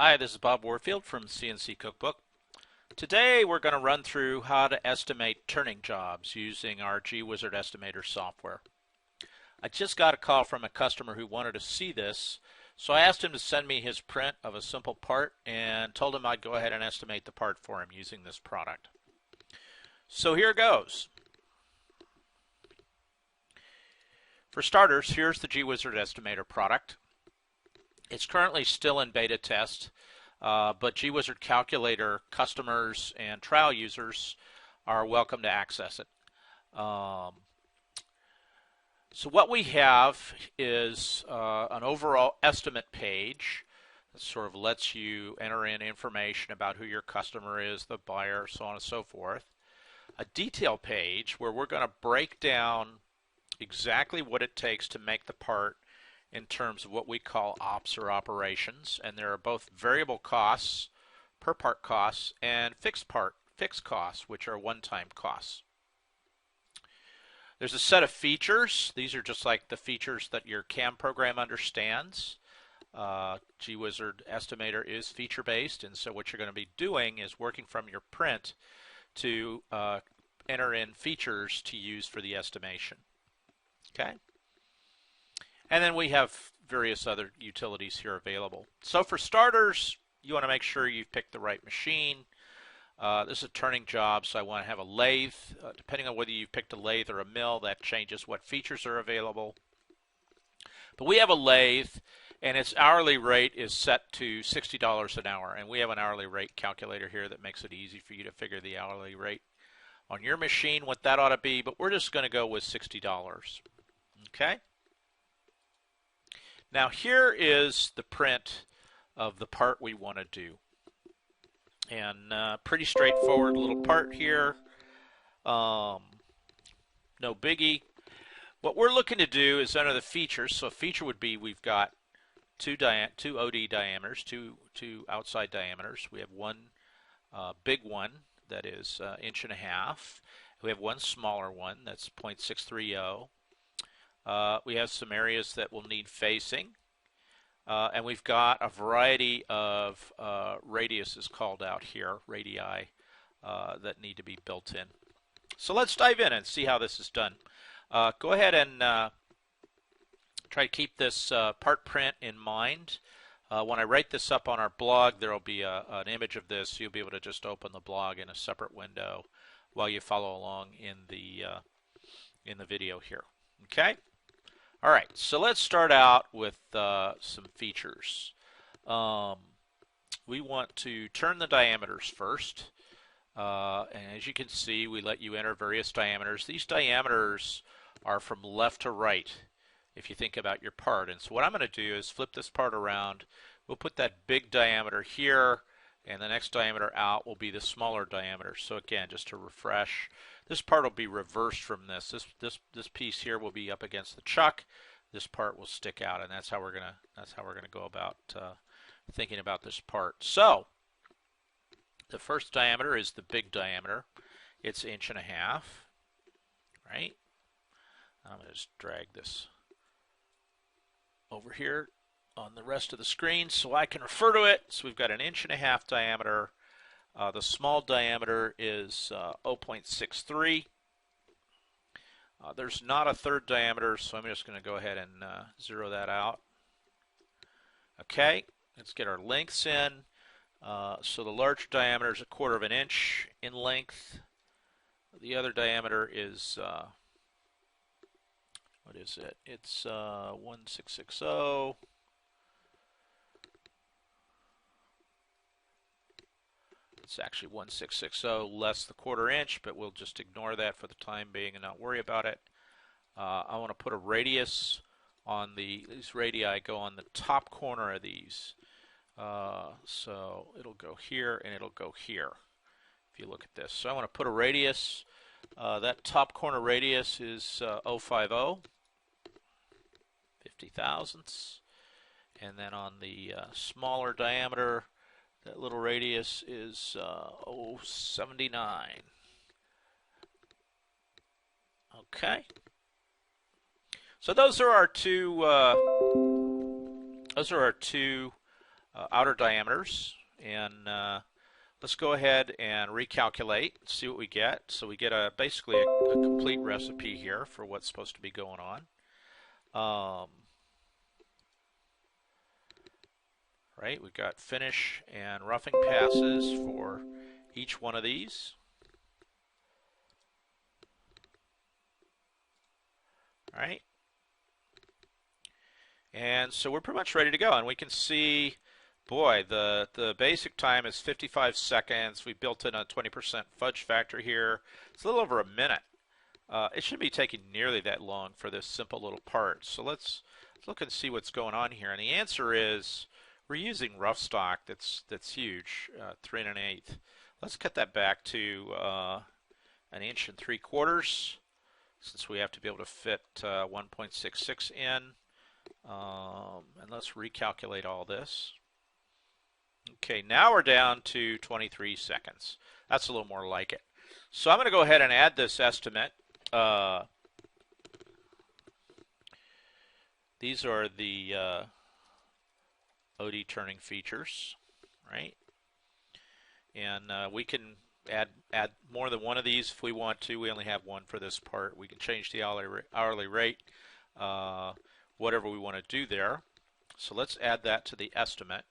Hi, this is Bob Warfield from CNC Cookbook. Today we're going to run through how to estimate turning jobs using our G-Wizard Estimator software. I just got a call from a customer who wanted to see this, so I asked him to send me his print of a simple part and told him I'd go ahead and estimate the part for him using this product. So here goes. For starters, here's the G-Wizard Estimator product. It's currently still in beta test, but G-Wizard Calculator customers and trial users are welcome to access it. So what we have is an overall estimate page that sort of lets you enter in information about who your customer is, the buyer, so on and so forth. A detail page where we're going to break down exactly what it takes to make the part in terms of what we call ops or operations, and there are both variable costs, per part costs, and fixed costs, which are one-time costs. There's a set of features. These are just like the features that your CAM program understands. G-Wizard Estimator is feature-based, and so what you're going to be doing is working from your print to enter in features to use for the estimation. Okay? And then we have various other utilities here available. So for starters, you want to make sure you've picked the right machine. This is a turning job, so I want to have a lathe. Depending on whether you've picked a lathe or a mill, that changes what features are available. But we have a lathe, and its hourly rate is set to $60 an hour. And we have an hourly rate calculator here that makes it easy for you to figure the hourly rate on your machine, what that ought to be. But we're just going to go with $60. Okay? Now here is the print of the part we want to do. And pretty straightforward little part here. No biggie. What we're looking to do is enter the features. So a feature would be we've got two OD diameters, two outside diameters. We have one big one that is 1.5 inches. We have one smaller one that's 0.630. We have some areas that will need facing, and we've got a variety of radiuses called out here, radii, that need to be built in. So let's dive in and see how this is done. Go ahead and try to keep this part print in mind. When I write this up on our blog, there will be an image of this. So you'll be able to just open the blog in a separate window while you follow along in the video here. Okay. All right, so let's start out with some features. We want to turn the diameters first. And as you can see, we let you enter various diameters. These diameters are from left to right if you think about your part. And so what I'm going to do is flip this part around. We'll put that big diameter here, and the next diameter out will be the smaller diameter. So again, just to refresh, this part will be reversed from this. This piece here will be up against the chuck. This part will stick out, and that's how we're gonna go about thinking about this part. So the first diameter is the big diameter. It's 1.5 inches, right? I'm gonna just drag this over here on the rest of the screen so I can refer to it. So we've got 1.5 inches diameter. The small diameter is 0.63. There's not a third diameter, so I'm just going to go ahead and zero that out. Okay, let's get our lengths in. So the larger diameter is 1/4 inch in length. The other diameter is, what is it? It's 1.660. It's actually 1.660 less the 1/4 inch, but we'll just ignore that for the time being and not worry about it. I want to put a radius on these radii go on the top corner of these. So it'll go here and it'll go here if you look at this. So I want to put a radius. That top corner radius is 0.50, 50 thousandths. And then on the smaller diameter, that little radius is 0.79. Okay. So those are our two outer diameters, and let's go ahead and recalculate, see what we get. So we get basically a complete recipe here for what's supposed to be going on. Right, we've got finish and roughing passes for each one of these. All right. And so we're pretty much ready to go. And we can see, boy, the basic time is 55 seconds. We built in a 20% fudge factor here. It's a little over a minute. It shouldn't be taking nearly that long for this simple little part. So let's look and see what's going on here. And the answer is we're using rough stock that's huge, 3 1/8. Let's cut that back to 1 3/4 inches, since we have to be able to fit 1.66 in. And let's recalculate all this. Okay, now we're down to 23 seconds. That's a little more like it. So I'm going to go ahead and add this estimate. These are the OD turning features, right? And we can add more than one of these if we want to. We only have one for this part. We can change the hourly rate, whatever we want to do there. So let's add that to the estimate.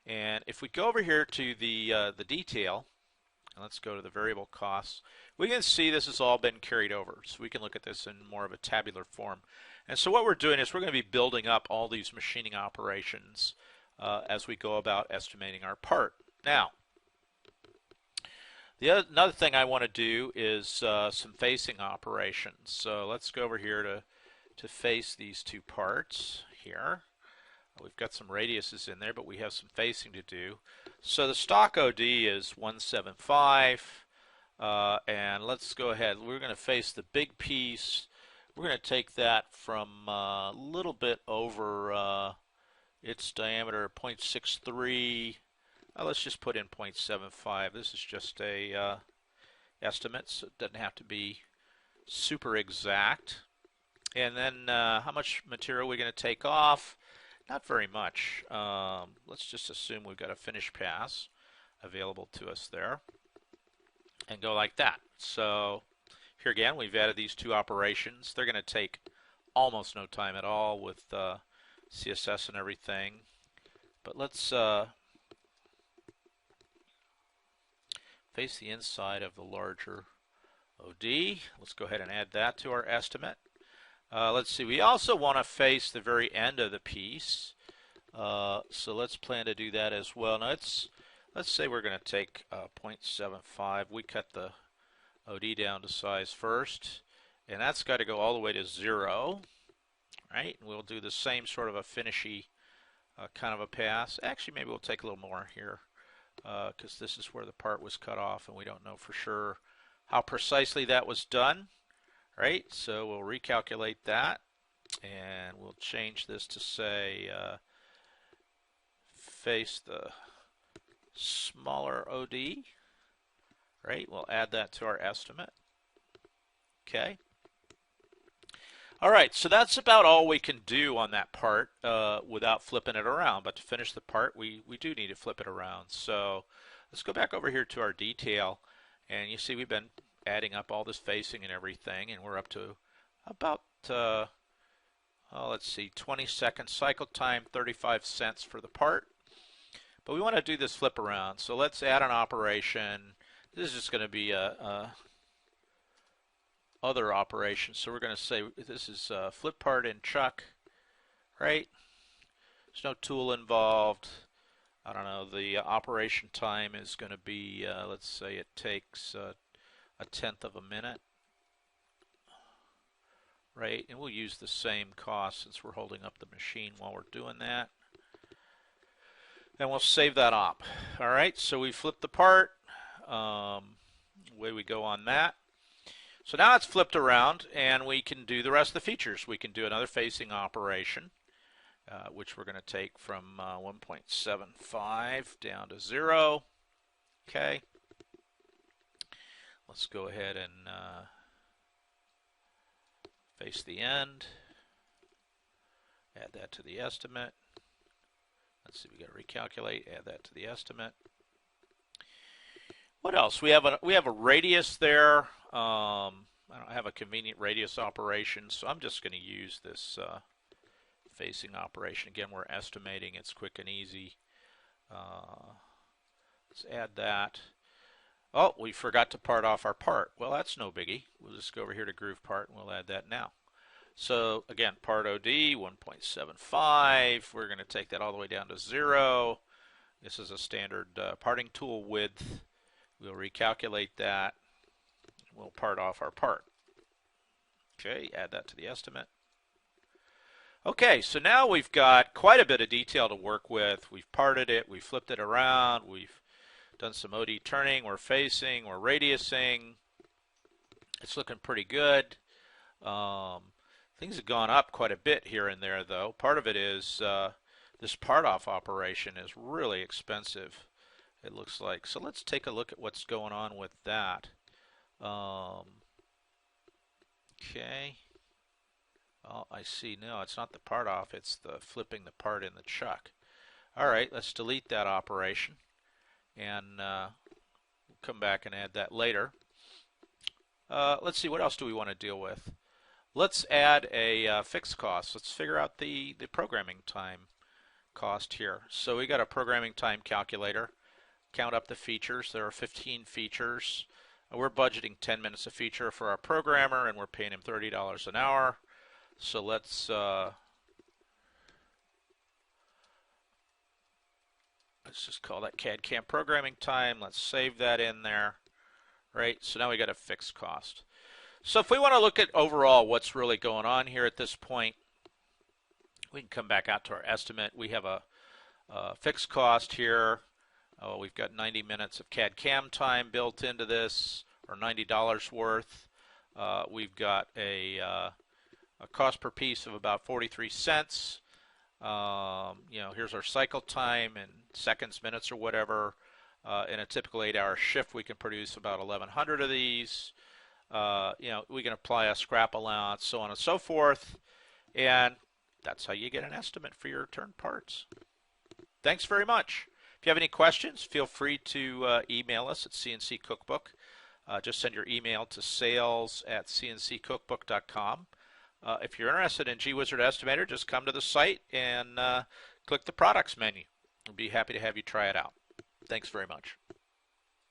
And if we go over here to the detail, and let's go to the variable costs, we can see this has all been carried over. So we can look at this in more of a tabular form. And so what we're doing is we're going to be building up all these machining operations as we go about estimating our part. Now, another thing I want to do is some facing operations. So let's go over here to face these two parts here. We've got some radiuses in there, but we have some facing to do. So the stock OD is 175, and let's go ahead. We're going to face the big piece. We're going to take that from a little bit over its diameter, 0.63. Let's just put in 0.75. This is just a estimate, so it doesn't have to be super exact. And then how much material are we going to take off? Not very much. Let's just assume we've got a finish pass available to us there and go like that. So here again, we've added these two operations. They're going to take almost no time at all with CSS and everything. But let's face the inside of the larger OD. Let's go ahead and add that to our estimate. Let's see, we also want to face the very end of the piece. So let's plan to do that as well. Now let's say we're going to take 0.75. We cut the OD down to size first, and that's got to go all the way to 0. Right? And we'll do the same sort of a finishy kind of a pass. Actually, maybe we'll take a little more here because this is where the part was cut off, and we don't know for sure how precisely that was done. Right, so we'll recalculate that, and we'll change this to say face the smaller OD. Right, we'll add that to our estimate. Okay. All right, so that's about all we can do on that part without flipping it around. But to finish the part, we do need to flip it around. So let's go back over here to our detail, and you see we've been adding up all this facing and everything, and we're up to about let's see, 20-second cycle time, 35 cents for the part. But we want to do this flip around, so let's add an operation. This is just going to be a other operation, so we're going to say this is flip part in chuck, right? There's no tool involved. I don't know, the operation time is going to be let's say it takes 1/10 of a minute, right? And we'll use the same cost since we're holding up the machine while we're doing that. And we'll save that op. All right, so we flipped the part. Away we go on that. So now it's flipped around, and we can do the rest of the features. We can do another facing operation, which we're going to take from 1.75 down to 0. Okay. Let's go ahead and face the end, add that to the estimate, Let's see, we got to recalculate, add that to the estimate. What else? We have a radius there. I don't have a convenient radius operation, so I'm just going to use this facing operation. Again, we're estimating. It's quick and easy. Let's add that. Oh, we forgot to part off our part. Well, that's no biggie. We'll just go over here to groove part, and we'll add that now. So again, part OD 1.75. We're going to take that all the way down to 0. This is a standard parting tool width. We'll recalculate that. We'll part off our part. Okay, add that to the estimate. Okay, so now we've got quite a bit of detail to work with. We've parted it, we've flipped it around, we've done some OD turning, we're facing, we're radiusing. It's looking pretty good. Things have gone up quite a bit here and there, though. Part of it is this part-off operation is really expensive, it looks like. So let's take a look at what's going on with that. Okay. Oh, I see. No, it's not the part-off. It's the flipping the part in the chuck. All right, let's delete that operation, and we'll come back and add that later. Let's see, what else do we want to deal with? Let's add a fixed cost. Let's figure out the programming time cost here. So we got a programming time calculator. Count up the features. There are 15 features. We're budgeting 10 minutes a feature for our programmer, and we're paying him $30 an hour. So let's just call that CAD/CAM programming time. Let's save that in there. Right, so now we got a fixed cost. So if we want to look at overall what's really going on here at this point, we can come back out to our estimate. We have a fixed cost here. We've got 90 minutes of CAD/CAM time built into this, or $90 worth. We've got a cost per piece of about 43 cents. Here's our cycle time in seconds, minutes, or whatever. In a typical 8-hour shift, we can produce about 1,100 of these. We can apply a scrap allowance, so on and so forth. And that's how you get an estimate for your returned parts. Thanks very much. If you have any questions, feel free to email us at CNC Cookbook. Just send your email to sales@cnccookbook.com. If you're interested in G-Wizard Estimator, just come to the site and click the products menu. We'll be happy to have you try it out. Thanks very much.